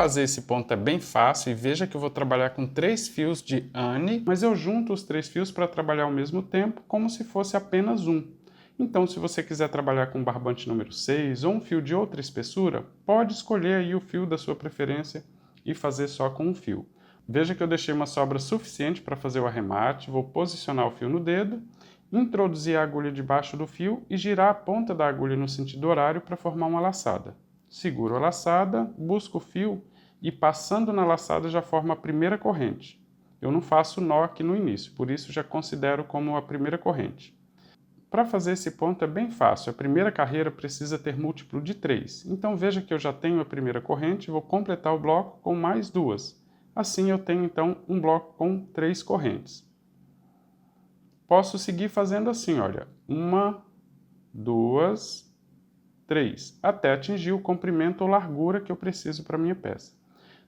fazer esse ponto é bem fácil e veja que eu vou trabalhar com 3 fios de Anne, mas eu junto os 3 fios para trabalhar ao mesmo tempo, como se fosse apenas um. Então, se você quiser trabalhar com barbante número 6 ou um fio de outra espessura, pode escolher aí o fio da sua preferência e fazer só com um fio. Veja que eu deixei uma sobra suficiente para fazer o arremate, vou posicionar o fio no dedo, introduzir a agulha debaixo do fio e girar a ponta da agulha no sentido horário para formar uma laçada. Seguro a laçada, busco o fio e passando na laçada já forma a primeira corrente. Eu não faço nó aqui no início, por isso já considero como a primeira corrente. Para fazer esse ponto é bem fácil, a primeira carreira precisa ter múltiplo de 3. Então veja que eu já tenho a primeira corrente, vou completar o bloco com mais 2. Assim eu tenho então um bloco com 3 correntes. Posso seguir fazendo assim, olha, 1, 2, 3, até atingir o comprimento ou largura que eu preciso para a minha peça.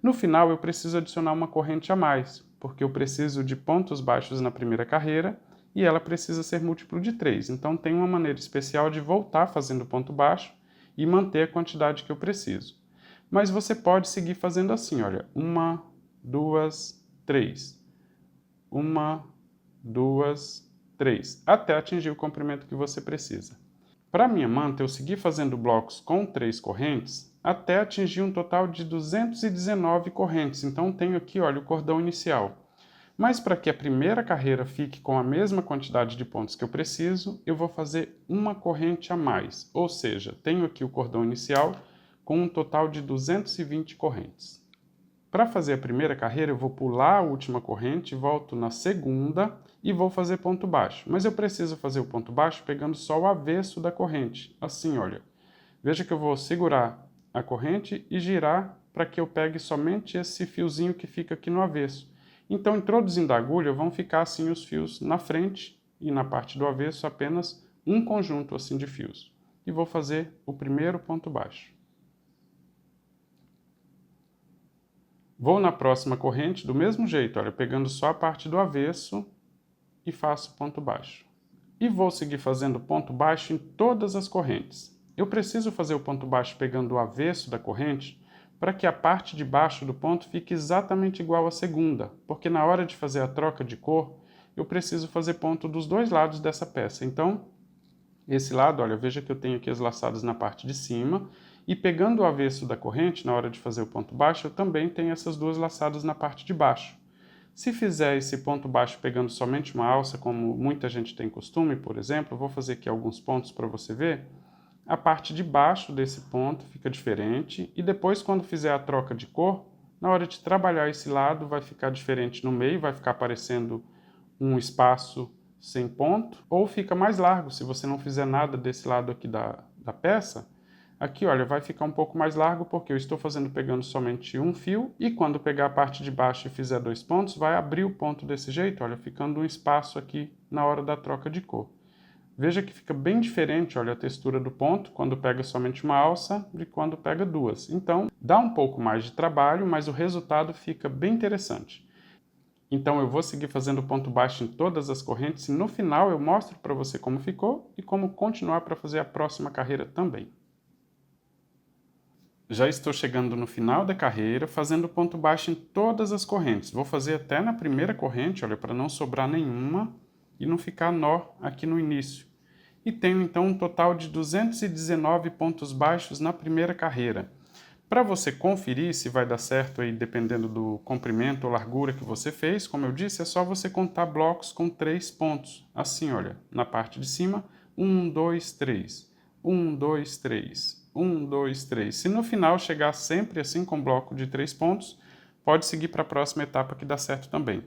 No final eu preciso adicionar uma corrente a mais, porque eu preciso de pontos baixos na primeira carreira e ela precisa ser múltiplo de 3. Então tem uma maneira especial de voltar fazendo ponto baixo e manter a quantidade que eu preciso. Mas você pode seguir fazendo assim, olha, 1, 2, 3, 1, 2, 3, até atingir o comprimento que você precisa. Para minha manta, eu segui fazendo blocos com 3 correntes até atingir um total de 219 correntes. Então tenho aqui, olha, o cordão inicial. Mas para que a primeira carreira fique com a mesma quantidade de pontos que eu preciso, eu vou fazer uma corrente a mais. Ou seja, tenho aqui o cordão inicial com um total de 220 correntes. Para fazer a primeira carreira, eu vou pular a última corrente, volto na segunda e vou fazer ponto baixo. Mas eu preciso fazer o ponto baixo pegando só o avesso da corrente. Assim, olha. Veja que eu vou segurar a corrente e girar para que eu pegue somente esse fiozinho que fica aqui no avesso. Então, introduzindo a agulha, vão ficar assim os fios na frente e na parte do avesso apenas um conjunto assim de fios. E vou fazer o primeiro ponto baixo. Vou na próxima corrente do mesmo jeito, olha, pegando só a parte do avesso e faço ponto baixo. E vou seguir fazendo ponto baixo em todas as correntes. Eu preciso fazer o ponto baixo pegando o avesso da corrente para que a parte de baixo do ponto fique exatamente igual à segunda, porque na hora de fazer a troca de cor, eu preciso fazer ponto dos dois lados dessa peça. Então, esse lado, olha, veja que eu tenho aqui as laçadas na parte de cima, e pegando o avesso da corrente, na hora de fazer o ponto baixo, eu também tenho essas duas laçadas na parte de baixo. Se fizer esse ponto baixo pegando somente uma alça, como muita gente tem costume, por exemplo, eu vou fazer aqui alguns pontos para você ver, a parte de baixo desse ponto fica diferente, e depois quando fizer a troca de cor, na hora de trabalhar esse lado vai ficar diferente no meio, vai ficar aparecendo um espaço sem ponto, ou fica mais largo, se você não fizer nada desse lado aqui da peça. Aqui, olha, vai ficar um pouco mais largo porque eu estou pegando somente um fio e quando pegar a parte de baixo e fizer 2 pontos, vai abrir o ponto desse jeito, olha, ficando um espaço aqui na hora da troca de cor. Veja que fica bem diferente, olha, a textura do ponto quando pega somente uma alça de quando pega duas. Então, dá um pouco mais de trabalho, mas o resultado fica bem interessante. Então eu vou seguir fazendo ponto baixo em todas as correntes e no final eu mostro para você como ficou e como continuar para fazer a próxima carreira também. Já estou chegando no final da carreira, fazendo ponto baixo em todas as correntes. Vou fazer até na primeira corrente, olha, para não sobrar nenhuma e não ficar nó aqui no início. E tenho então um total de 219 pontos baixos na primeira carreira. Para você conferir se vai dar certo aí, dependendo do comprimento ou largura que você fez, como eu disse, é só você contar blocos com 3 pontos. Assim, olha, na parte de cima, 1, 2, 3, 1, 2, 3. 1, 2, 3. Se no final chegar sempre assim com bloco de 3 pontos, pode seguir para a próxima etapa que dá certo também.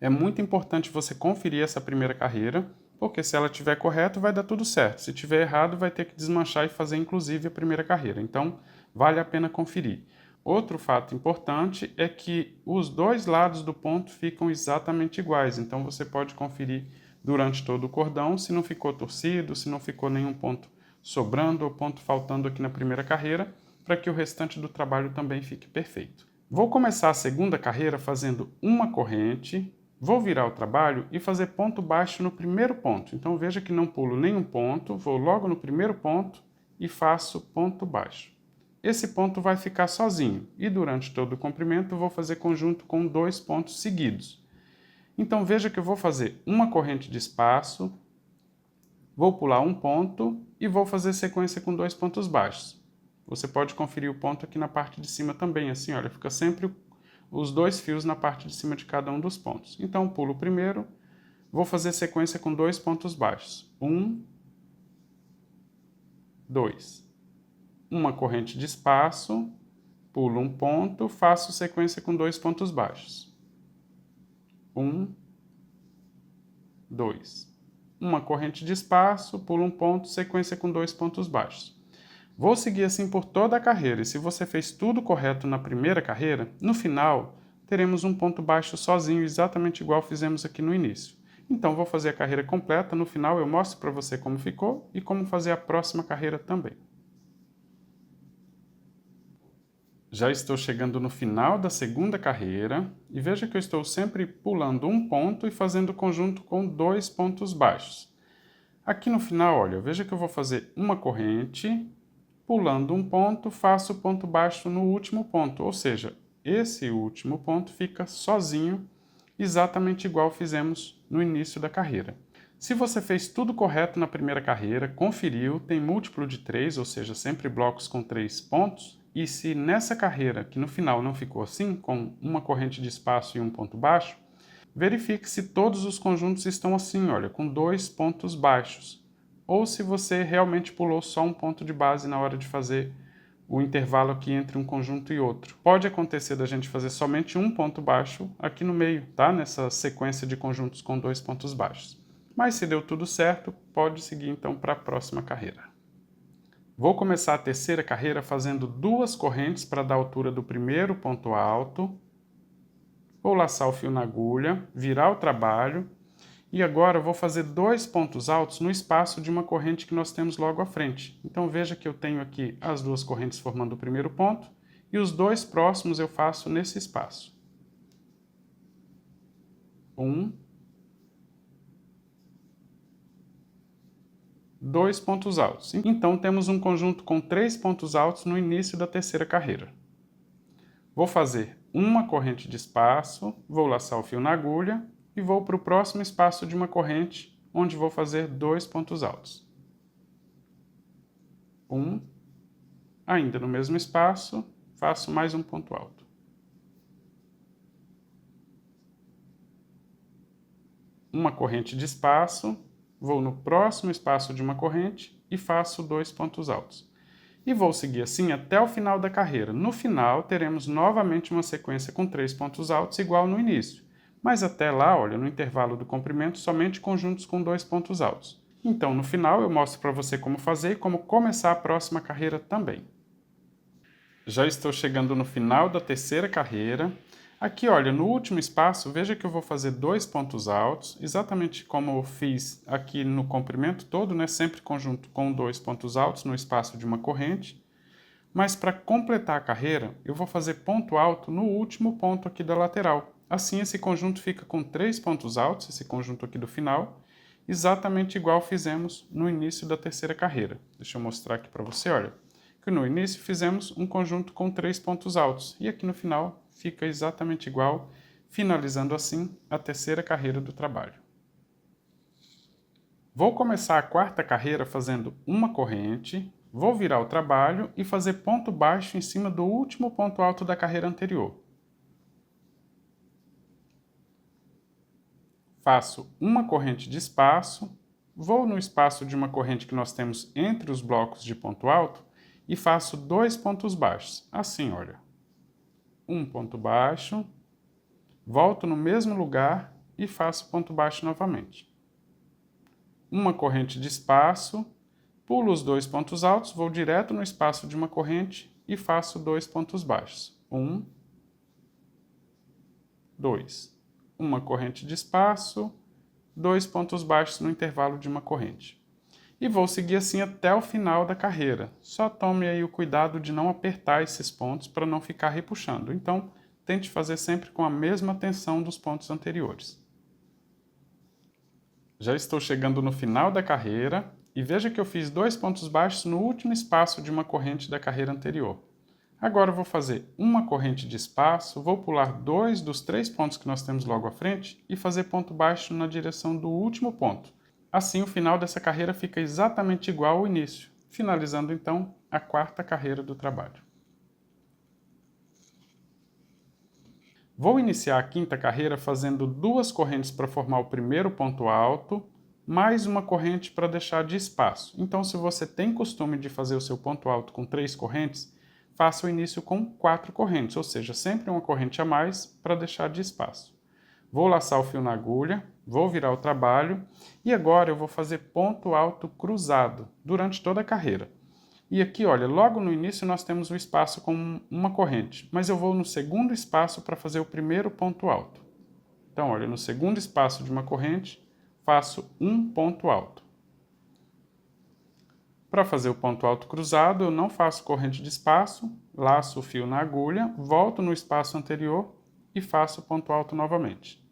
É muito importante você conferir essa primeira carreira, porque se ela estiver correta vai dar tudo certo. Se estiver errado vai ter que desmanchar e fazer inclusive a primeira carreira. Então vale a pena conferir. Outro fato importante é que os dois lados do ponto ficam exatamente iguais. Então você pode conferir durante todo o cordão se não ficou torcido, se não ficou nenhum ponto sobrando ou ponto faltando aqui na primeira carreira, para que o restante do trabalho também fique perfeito. Vou começar a segunda carreira fazendo uma corrente, vou virar o trabalho e fazer ponto baixo no primeiro ponto. Então veja que não pulo nenhum ponto, vou logo no primeiro ponto e faço ponto baixo. esse ponto vai ficar sozinho e durante todo o comprimento eu vou fazer conjunto com 2 pontos seguidos. Então veja que eu vou fazer uma corrente de espaço, vou pular um ponto e vou fazer sequência com 2 pontos baixos. Você pode conferir o ponto aqui na parte de cima também, assim, olha, fica sempre os 2 fios na parte de cima de cada um dos pontos. Então pulo o primeiro, vou fazer sequência com 2 pontos baixos. 1, 2. Uma corrente de espaço, pulo um ponto, faço sequência com 2 pontos baixos. 1, 2. Uma corrente de espaço, pulo um ponto, sequência com 2 pontos baixos. Vou seguir assim por toda a carreira, e se você fez tudo correto na primeira carreira, no final teremos um ponto baixo sozinho, exatamente igual fizemos aqui no início. Então vou fazer a carreira completa, no final eu mostro para você como ficou e como fazer a próxima carreira também. Já estou chegando no final da segunda carreira e veja que eu estou sempre pulando um ponto e fazendo conjunto com 2 pontos baixos. Aqui no final, olha, veja que eu vou fazer uma corrente, pulando um ponto, faço ponto baixo no último ponto, ou seja, esse último ponto fica sozinho, exatamente igual fizemos no início da carreira. Se você fez tudo correto na primeira carreira, conferiu, tem múltiplo de 3, ou seja, sempre blocos com 3 pontos, e se nessa carreira, que no final não ficou assim, com uma corrente de espaço e um ponto baixo, verifique se todos os conjuntos estão assim, olha, com 2 pontos baixos, ou se você realmente pulou só um ponto de base na hora de fazer o intervalo aqui entre um conjunto e outro. Pode acontecer da gente fazer somente um ponto baixo aqui no meio, tá? Nessa sequência de conjuntos com 2 pontos baixos. Mas se deu tudo certo, pode seguir então para a próxima carreira. Vou começar a terceira carreira fazendo 2 correntes para dar a altura do primeiro ponto alto. Vou laçar o fio na agulha, virar o trabalho e agora vou fazer 2 pontos altos no espaço de uma corrente que nós temos logo à frente. Então veja que eu tenho aqui as 2 correntes formando o primeiro ponto e os 2 próximos eu faço nesse espaço. 1, 2 pontos altos. Então temos um conjunto com 3 pontos altos no início da terceira carreira. Vou fazer uma corrente de espaço, vou laçar o fio na agulha e vou para o próximo espaço de uma corrente, onde vou fazer 2 pontos altos. 1, ainda no mesmo espaço, faço mais um ponto alto. Uma corrente de espaço, vou no próximo espaço de uma corrente e faço 2 pontos altos. E vou seguir assim até o final da carreira. No final, teremos novamente uma sequência com 3 pontos altos igual no início. Mas até lá, olha, no intervalo do comprimento, somente conjuntos com 2 pontos altos. Então, no final, eu mostro para você como fazer e como começar a próxima carreira também. Já estou chegando no final da terceira carreira. Aqui, olha, no último espaço, veja que eu vou fazer 2 pontos altos, exatamente como eu fiz aqui no comprimento todo, né? Sempre conjunto com 2 pontos altos no espaço de uma corrente. Mas para completar a carreira, eu vou fazer ponto alto no último ponto aqui da lateral. Assim, esse conjunto fica com 3 pontos altos, esse conjunto aqui do final, exatamente igual fizemos no início da terceira carreira. Deixa eu mostrar aqui para você, olha, que no início fizemos um conjunto com 3 pontos altos, e aqui no final fica exatamente igual, finalizando assim a terceira carreira do trabalho. Vou começar a quarta carreira fazendo uma corrente, vou virar o trabalho e fazer ponto baixo em cima do último ponto alto da carreira anterior. Faço uma corrente de espaço, vou no espaço de uma corrente que nós temos entre os blocos de ponto alto e faço 2 pontos baixos, assim, olha. Um ponto baixo, volto no mesmo lugar e faço ponto baixo novamente. Uma corrente de espaço, pulo os 2 pontos altos, vou direto no espaço de uma corrente e faço 2 pontos baixos. 1, 2. Uma corrente de espaço, 2 pontos baixos no intervalo de uma corrente. E vou seguir assim até o final da carreira. Só tome aí o cuidado de não apertar esses pontos para não ficar repuxando. Então, tente fazer sempre com a mesma tensão dos pontos anteriores. Já estou chegando no final da carreira e veja que eu fiz 2 pontos baixos no último espaço de uma corrente da carreira anterior. Agora eu vou fazer uma corrente de espaço, vou pular 2 dos 3 pontos que nós temos logo à frente e fazer ponto baixo na direção do último ponto. Assim, o final dessa carreira fica exatamente igual ao início, finalizando então a quarta carreira do trabalho. Vou iniciar a quinta carreira fazendo 2 correntes para formar o primeiro ponto alto, mais uma corrente para deixar de espaço. Então, se você tem costume de fazer o seu ponto alto com 3 correntes, faça o início com 4 correntes, ou seja, sempre uma corrente a mais para deixar de espaço. Vou laçar o fio na agulha, vou virar o trabalho e agora eu vou fazer ponto alto cruzado durante toda a carreira. E aqui, olha, logo no início nós temos o espaço com uma corrente, mas eu vou no segundo espaço para fazer o primeiro ponto alto. Então, olha, no segundo espaço de uma corrente, faço um ponto alto. Para fazer o ponto alto cruzado, eu não faço corrente de espaço, laço o fio na agulha, volto no espaço anterior e faço ponto alto novamente.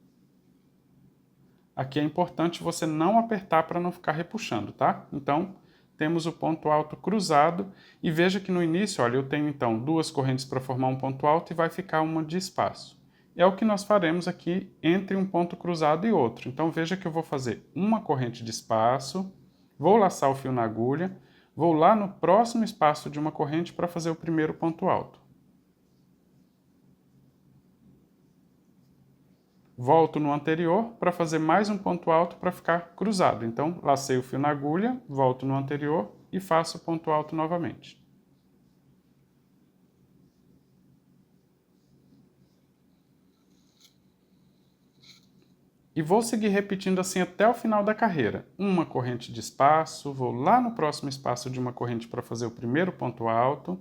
Aqui é importante você não apertar para não ficar repuxando, tá? Então, temos o ponto alto cruzado e veja que no início, olha, eu tenho então 2 correntes para formar um ponto alto e vai ficar uma de espaço. É o que nós faremos aqui entre um ponto cruzado e outro. Então, veja que eu vou fazer uma corrente de espaço, vou laçar o fio na agulha, vou lá no próximo espaço de uma corrente para fazer o primeiro ponto alto. Volto no anterior para fazer mais um ponto alto para ficar cruzado. Então, lacei o fio na agulha, volto no anterior e faço o ponto alto novamente. E vou seguir repetindo assim até o final da carreira. Uma corrente de espaço, vou lá no próximo espaço de uma corrente para fazer o primeiro ponto alto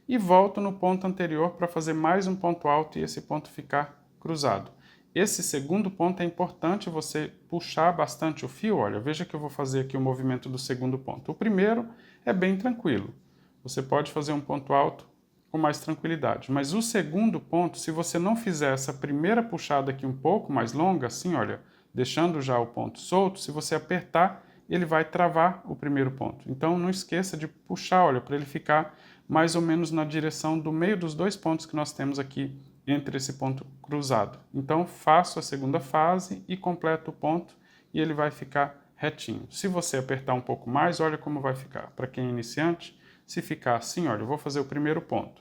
e volto no ponto anterior para fazer mais um ponto alto e esse ponto ficar cruzado. Esse segundo ponto é importante você puxar bastante o fio. Olha, veja que eu vou fazer aqui o movimento do segundo ponto. O primeiro é bem tranquilo. Você pode fazer um ponto alto com mais tranquilidade. Mas o segundo ponto, se você não fizer essa primeira puxada aqui um pouco mais longa, assim, olha, deixando já o ponto solto, se você apertar, ele vai travar o primeiro ponto. Então, não esqueça de puxar, olha, para ele ficar mais ou menos na direção do meio dos 2 pontos que nós temos aqui entre esse ponto cruzado. Então, faço a segunda fase e completo o ponto e ele vai ficar retinho. Se você apertar um pouco mais, olha como vai ficar. Para quem é iniciante, se ficar assim, olha, eu vou fazer o primeiro ponto.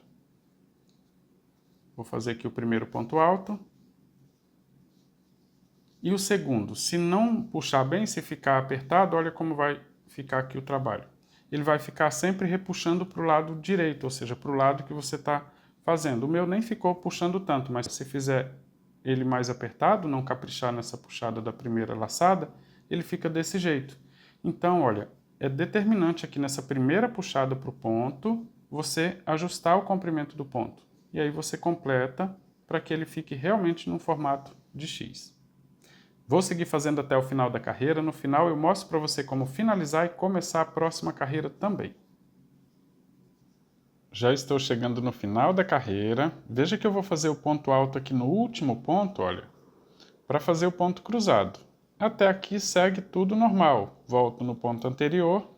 Vou fazer aqui o primeiro ponto alto. E o segundo, se não puxar bem, se ficar apertado, olha como vai ficar aqui o trabalho. Ele vai ficar sempre repuxando para o lado direito, ou seja, para o lado que você está fazendo. O meu nem ficou puxando tanto, mas se fizer ele mais apertado, não caprichar nessa puxada da primeira laçada, ele fica desse jeito. Então, olha, é determinante aqui nessa primeira puxada para o ponto, você ajustar o comprimento do ponto. E aí você completa para que ele fique realmente num formato de X. Vou seguir fazendo até o final da carreira. No final eu mostro para você como finalizar e começar a próxima carreira também. Já estou chegando no final da carreira. Veja que eu vou fazer o ponto alto aqui no último ponto, olha, para fazer o ponto cruzado. Até aqui segue tudo normal. Volto no ponto anterior,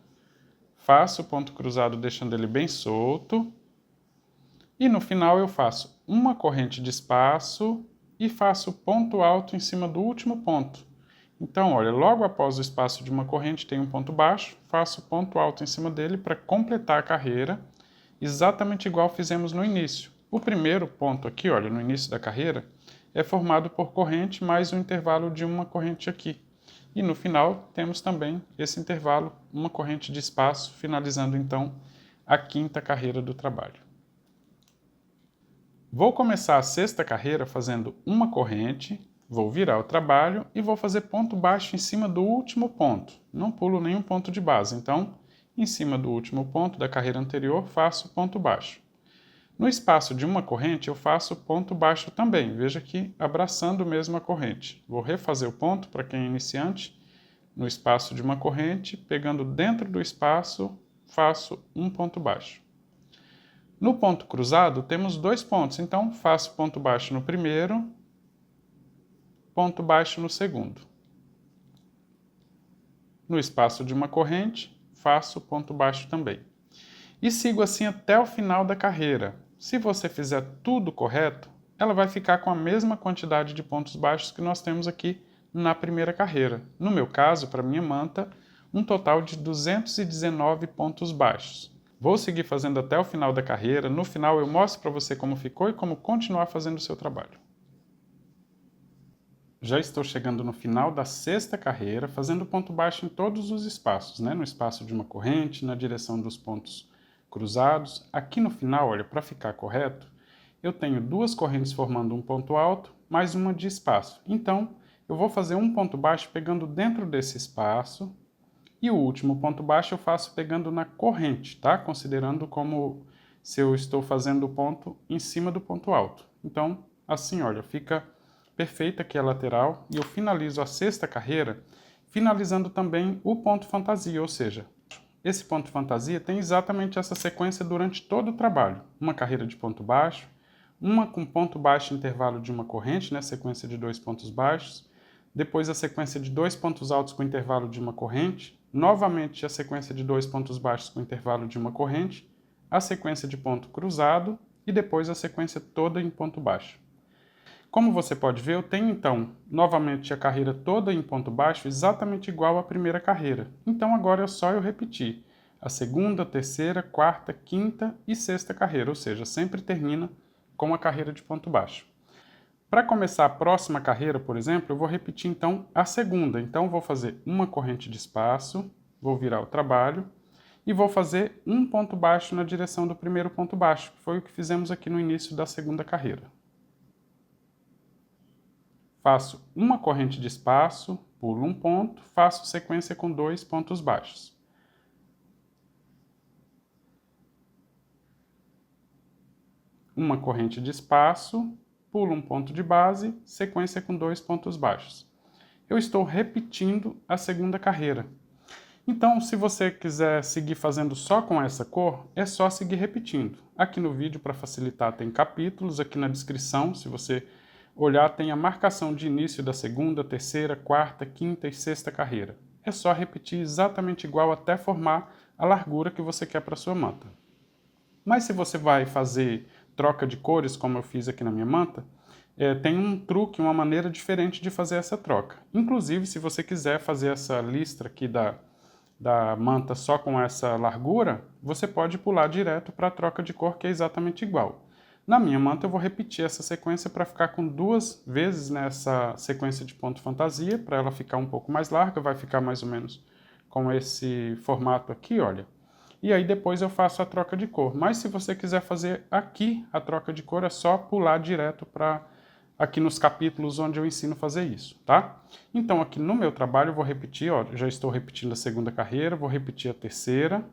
faço o ponto cruzado deixando ele bem solto. E no final eu faço uma corrente de espaço e faço ponto alto em cima do último ponto. Então, olha, logo após o espaço de uma corrente tem um ponto baixo, faço ponto alto em cima dele para completar a carreira, exatamente igual fizemos no início. O primeiro ponto aqui, olha, no início da carreira, é formado por corrente mais um intervalo de uma corrente aqui. E no final temos também esse intervalo, uma corrente de espaço, finalizando então a quinta carreira do trabalho. Vou começar a sexta carreira fazendo uma corrente, vou virar o trabalho e vou fazer ponto baixo em cima do último ponto. Não pulo nenhum ponto de base, então, em cima do último ponto da carreira anterior, faço ponto baixo. No espaço de uma corrente, eu faço ponto baixo também. Veja que abraçando mesmo a corrente. Vou refazer o ponto para quem é iniciante. No espaço de uma corrente, pegando dentro do espaço, faço um ponto baixo. No ponto cruzado, temos 2 pontos, então faço ponto baixo no primeiro, ponto baixo no segundo. No espaço de uma corrente, faço ponto baixo também. E sigo assim até o final da carreira. Se você fizer tudo correto, ela vai ficar com a mesma quantidade de pontos baixos que nós temos aqui na primeira carreira. No meu caso, para minha manta, um total de 219 pontos baixos. Vou seguir fazendo até o final da carreira. No final eu mostro para você como ficou e como continuar fazendo o seu trabalho. Já estou chegando no final da sexta carreira, fazendo ponto baixo em todos os espaços, né? No espaço de uma corrente, na direção dos pontos cruzados. Aqui no final, olha, para ficar correto, eu tenho duas correntes formando um ponto alto, mais uma de espaço. Então, eu vou fazer um ponto baixo pegando dentro desse espaço, e o último ponto baixo eu faço pegando na corrente, tá? Considerando como se eu estou fazendo o ponto em cima do ponto alto. Então, assim, olha, fica perfeita aqui a lateral, e eu finalizo a sexta carreira finalizando também o ponto fantasia, ou seja, esse ponto fantasia tem exatamente essa sequência durante todo o trabalho. Uma carreira de ponto baixo, uma com ponto baixo intervalo de uma corrente, né, sequência de 2 pontos baixos, depois a sequência de 2 pontos altos com intervalo de uma corrente, novamente a sequência de 2 pontos baixos com intervalo de uma corrente, a sequência de ponto cruzado e depois a sequência toda em ponto baixo. Como você pode ver, eu tenho então novamente a carreira toda em ponto baixo exatamente igual à primeira carreira. Então agora é só eu repetir a segunda, terceira, quarta, quinta e sexta carreira, ou seja, sempre termina com a carreira de ponto baixo. Para começar a próxima carreira, por exemplo, eu vou repetir então a segunda. Então vou fazer uma corrente de espaço, vou virar o trabalho e vou fazer um ponto baixo na direção do primeiro ponto baixo, que foi o que fizemos aqui no início da segunda carreira. Faço uma corrente de espaço, pulo um ponto, faço sequência com 2 pontos baixos. Uma corrente de espaço, pulo um ponto de base, sequência com 2 pontos baixos. Eu estou repetindo a segunda carreira. Então, se você quiser seguir fazendo só com essa cor, é só seguir repetindo. Aqui no vídeo, para facilitar, tem capítulos, aqui na descrição, se você olhar, tem a marcação de início da segunda, terceira, quarta, quinta e sexta carreira. É só repetir exatamente igual até formar a largura que você quer para sua manta. Mas se você vai fazer troca de cores, como eu fiz aqui na minha manta, tem um truque, uma maneira diferente de fazer essa troca. Inclusive, se você quiser fazer essa listra aqui da manta só com essa largura, você pode pular direto para a troca de cor, que é exatamente igual. Na minha manta eu vou repetir essa sequência para ficar com 2 vezes nessa sequência de ponto fantasia, para ela ficar um pouco mais larga, vai ficar mais ou menos com esse formato aqui, olha. E aí depois eu faço a troca de cor. Mas se você quiser fazer aqui a troca de cor, é só pular direto para aqui nos capítulos onde eu ensino a fazer isso, tá? Então aqui no meu trabalho eu vou repetir, ó, já estou repetindo a segunda carreira, vou repetir a terceira,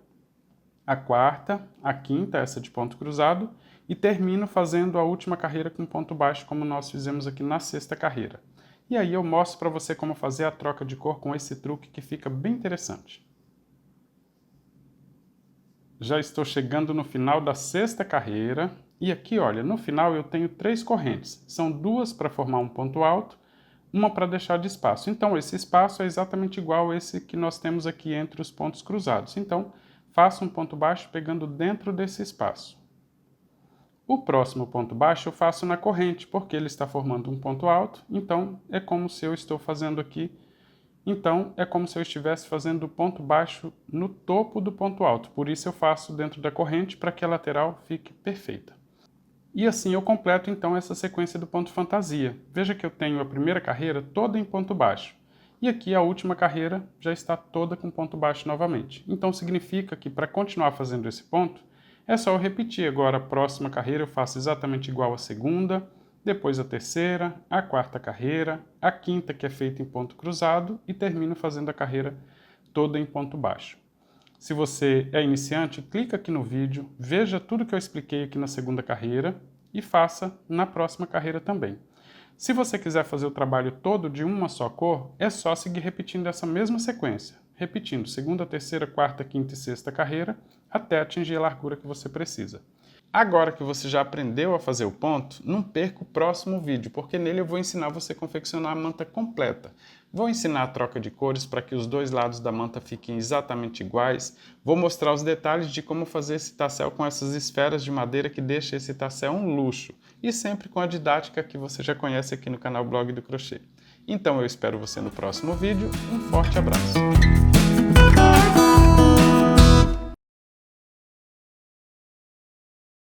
a quarta, a quinta, essa de ponto cruzado, e termino fazendo a última carreira com ponto baixo, como nós fizemos aqui na sexta carreira. E aí eu mostro para você como fazer a troca de cor com esse truque que fica bem interessante. Já estou chegando no final da sexta carreira, e aqui, olha, no final eu tenho 3 correntes. São 2 para formar um ponto alto, uma para deixar de espaço. Então esse espaço é exatamente igual a esse que nós temos aqui entre os pontos cruzados. Então, faço um ponto baixo pegando dentro desse espaço. O próximo ponto baixo eu faço na corrente, porque ele está formando um ponto alto, então é como se eu estou fazendo aqui, então é como se eu estivesse fazendo o ponto baixo no topo do ponto alto, por isso eu faço dentro da corrente para que a lateral fique perfeita. E assim eu completo então essa sequência do ponto fantasia. Veja que eu tenho a primeira carreira toda em ponto baixo, e aqui a última carreira já está toda com ponto baixo novamente. Então significa que para continuar fazendo esse ponto, é só eu repetir. Agora a próxima carreira eu faço exatamente igual à segunda, depois a terceira, a quarta carreira, a quinta que é feita em ponto cruzado e termino fazendo a carreira toda em ponto baixo. Se você é iniciante, clica aqui no vídeo, veja tudo que eu expliquei aqui na segunda carreira e faça na próxima carreira também. Se você quiser fazer o trabalho todo de uma só cor, é só seguir repetindo essa mesma sequência, repetindo segunda, terceira, quarta, quinta e sexta carreira, até atingir a largura que você precisa. Agora que você já aprendeu a fazer o ponto, não perca o próximo vídeo, porque nele eu vou ensinar você a confeccionar a manta completa, Vou ensinar a troca de cores para que os dois lados da manta fiquem exatamente iguais. Vou mostrar os detalhes de como fazer esse tassel com essas esferas de madeira que deixa esse tassel um luxo. E sempre com a didática que você já conhece aqui no canal Blog do Crochê. Então eu espero você no próximo vídeo. Um forte abraço!